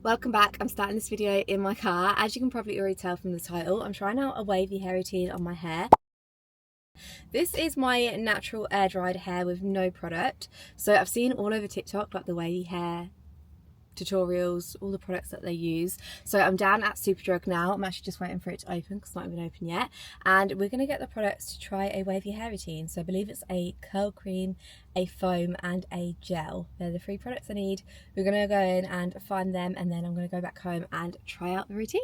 Welcome back. I'm starting this video in my car. As you can probably already tell from the title, I'm trying out a wavy hair routine on my hair. This is my natural air dried hair with no product. So I've seen all over TikTok like the wavy hair tutorials, all the products that they use. So I'm down at Superdrug now. I'm actually just waiting for it to open because it's not even open yet. And we're going to get the products to try a wavy hair routine. So I believe it's a curl cream, a foam and a gel. They're the 3 products I need. We're going to go in and find them, and then I'm going to go back home and try out the routine.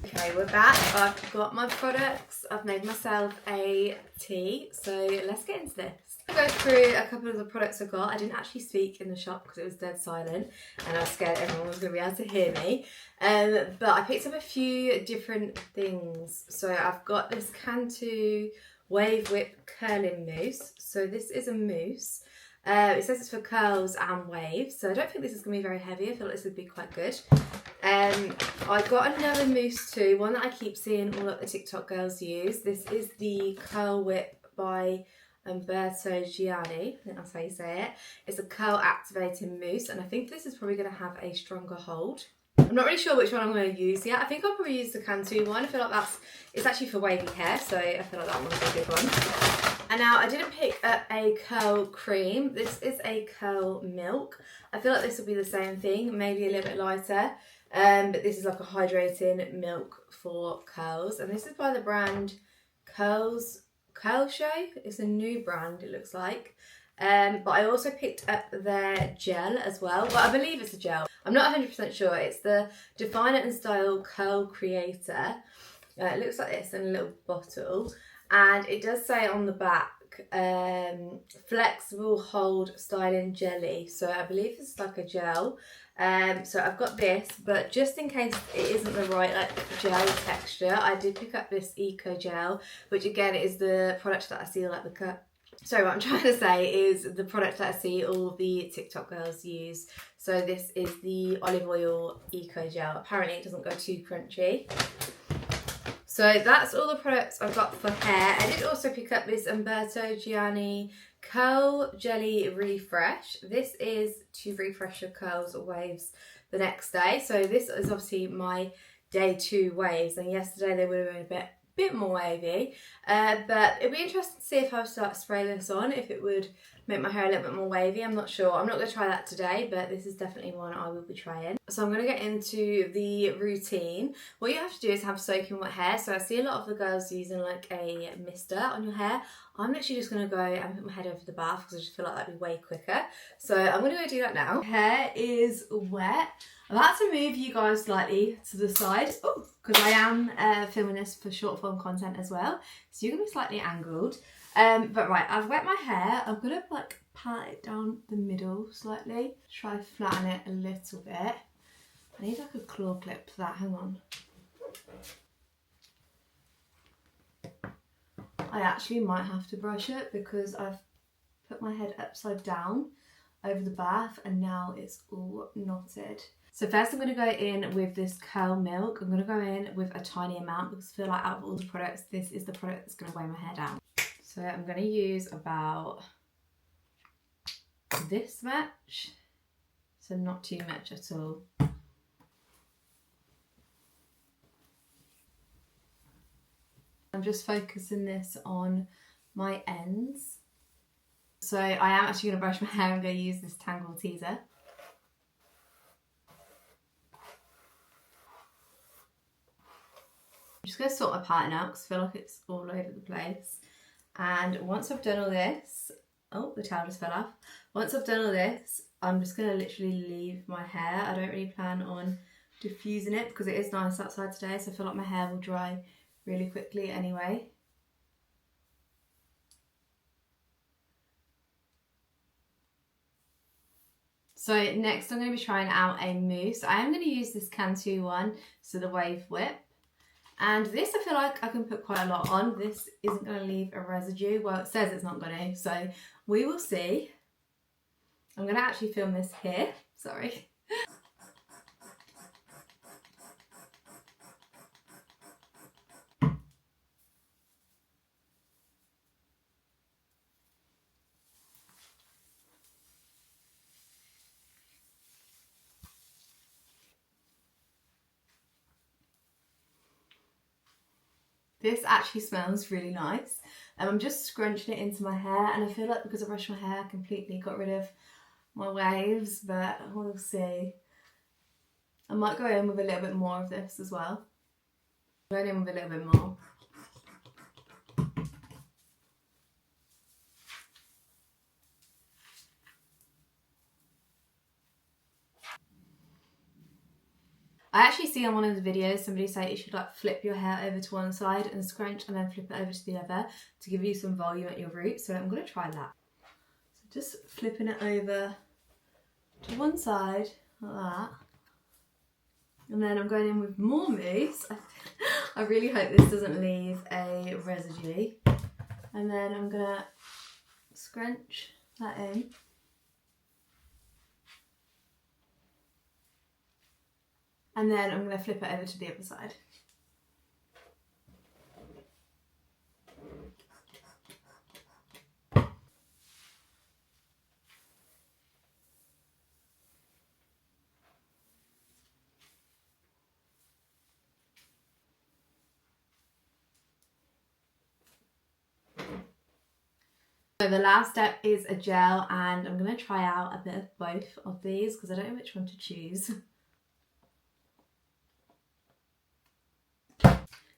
Okay, we're back. I've got my products. I've made myself a tea. So let's get into this. I'll go through a couple of the products I've got. I didn't actually speak in the shop because it was dead silent and I was scared everyone was going to be able to hear me. But I picked up a few different things. So I've got this Cantu Wave Whip Curling Mousse. So this is a mousse. It says it's for curls and waves, so I don't think this is going to be very heavy. I feel like this would be quite good. I got another mousse too, one that I keep seeing all of the TikTok girls use. This is the Curl Whip by Umberto Gianni, I think that's how you say it. It's a curl activating mousse, and I think this is probably going to have a stronger hold. I'm not really sure which one I'm going to use yet. I think I'll probably use the Cantu one. I feel like it's actually for wavy hair, so I feel like that one's a good one. And now I didn't pick up a curl cream. This is a curl milk. I feel like this will be the same thing, maybe a little bit lighter. But this is like a hydrating milk for curls. And this is by the brand Curl Show. It's a new brand, it looks like. But I also picked up their gel as well. Well, I believe it's a gel. I'm not 100% sure. It's the Define It and Style Curl Creator. It looks like this in a little bottle. And it does say on the back, flexible hold styling jelly. So I believe it's like a gel. So I've got this, but just in case it isn't the right gel texture, I did pick up this Eco Gel, which again is the product that I see like the cut. So what I'm trying to say is the product that I see all the TikTok girls use. So this is the olive oil Eco Gel. Apparently it doesn't go too crunchy. So that's all the products I've got for hair. I did also pick up this Umberto Gianni Curl Jelly Refresh. This is to refresh your curls or waves the next day. So this is obviously my day 2 waves, and yesterday they would have been a bit more wavy. But it'd be interesting to see if I start spraying this on, if it would make my hair a little bit more wavy. I'm not sure. I'm not going to try that today, but this is definitely one I will be trying. So I'm going to get into the routine. What you have to do is have soaking wet hair. So I see a lot of the girls using like a mister on your hair. I'm literally just going to go and put my head over the bath because I just feel like that'd be way quicker. So I'm going to go do that now. Hair is wet. I'm about to move you guys slightly to the side because I am filming this for short form content as well. So you're going to be slightly angled. But right, I've wet my hair. I'm going to like pat it down the middle slightly. Try to flatten it a little bit. I need like a claw clip for that. Hang on. I actually might have to brush it because I've put my head upside down over the bath and now it's all knotted. So first I'm going to go in with this curl milk. I'm going to go in with a tiny amount because I feel like out of all the products, this is the product that's going to weigh my hair down. So I'm going to use about this much, so not too much at all. I'm just focusing this on my ends. So I am actually going to brush my hair. I'm going to use this Tangle Teaser. I'm just going to sort my pattern out because I feel like it's all over the place. And once I've done all this, oh, the towel just fell off. Once I've done all this, I'm just going to literally leave my hair. I don't really plan on diffusing it because it is nice outside today, so I feel like my hair will dry really quickly anyway. So next I'm going to be trying out a mousse. I am going to use this Cantu one, so the Wave Whip. And this I feel like I can put quite a lot on. This isn't going to leave a residue. Well, it says it's not going to, so we will see. I'm going to actually film this here. Sorry. This actually smells really nice. I'm just scrunching it into my hair, and I feel like because I brushed my hair, I completely got rid of my waves, but we'll see. I might go in with a little bit more of this as well. Going in with a little bit more. I actually see on one of the videos somebody say you should like flip your hair over to one side and scrunch and then flip it over to the other to give you some volume at your roots. So I'm going to try that. So just flipping it over to one side like that. And then I'm going in with more mousse. I really hope this doesn't leave a residue. And then I'm going to scrunch that in. And then I'm going to flip it over to the other side. So the last step is a gel, and I'm going to try out a bit of both of these because I don't know which one to choose.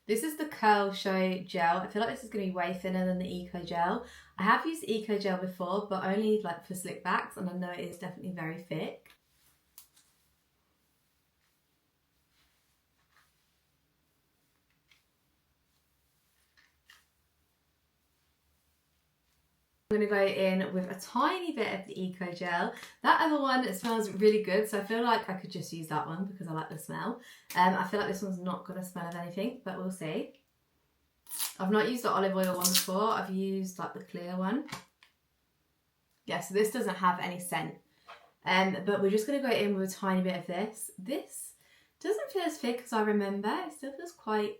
This is the Curl Show gel. I feel like this is going to be way thinner than the Eco Gel. I have used Eco Gel before, but only like for slick backs, and I know it is definitely very thick. I'm going to go in with a tiny bit of the Eco Gel. That other one, it smells really good, so I feel like I could just use that one because I like the smell. I feel like this one's not going to smell of anything, but we'll see. I've not used the olive oil one before. I've used like the clear one. Yeah, so this doesn't have any scent. But we're just going to go in with a tiny bit of this. This doesn't feel as thick as I remember. It still feels quite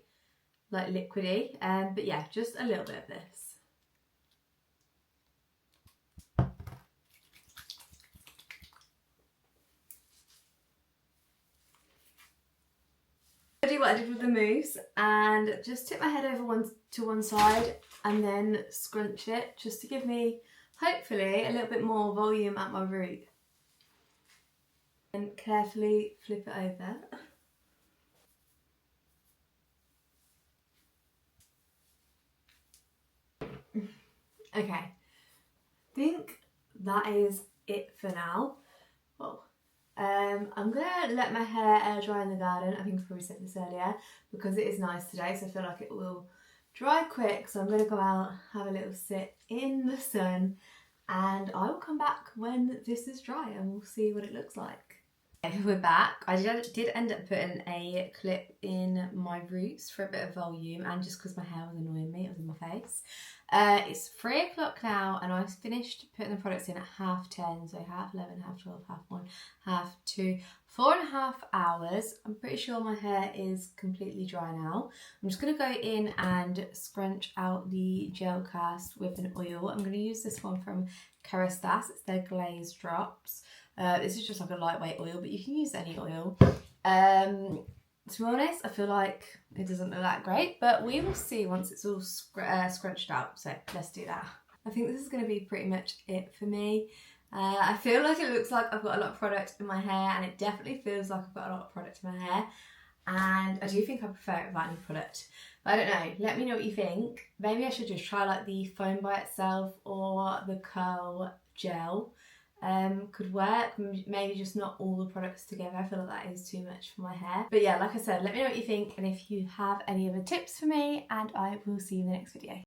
like liquidy. But yeah, just a little bit of this. Do what I did with the mousse and just tip my head over to one side and then scrunch it just to give me hopefully a little bit more volume at my root, and carefully flip it over. Okay, I think that is it for now. Well, I'm gonna let my hair air dry in the garden. I think I probably said this earlier because it is nice today, so I feel like it will dry quick. So I'm gonna go out, have a little sit in the sun, and I will come back when this is dry and we'll see what it looks like. Okay, we're back. I did end up putting a clip in my roots for a bit of volume, and just because my hair was annoying me, it was in my face. It's 3 o'clock now, and I finished putting the products in at 10:30, so 11:30, 12:30, 1:30, 2:30, 4.5 hours. I'm pretty sure my hair is completely dry now. I'm just going to go in and scrunch out the gel cast with an oil. I'm going to use this one from Kerastase. It's their Glaze Drops. This is just like a lightweight oil, but you can use any oil. To be honest, I feel like it doesn't look that great, but we will see once it's all scrunched out. So let's do that. I think this is going to be pretty much it for me. I feel like it looks like I've got a lot of product in my hair, and it definitely feels like I've got a lot of product in my hair. And I do think I prefer it without any product. But I don't know, let me know what you think. Maybe I should just try like the foam by itself or the curl gel. Could work, maybe just not all the products together. I feel like that is too much for my hair. But yeah, like I said, let me know what you think and if you have any other tips for me, and I will see you in the next video.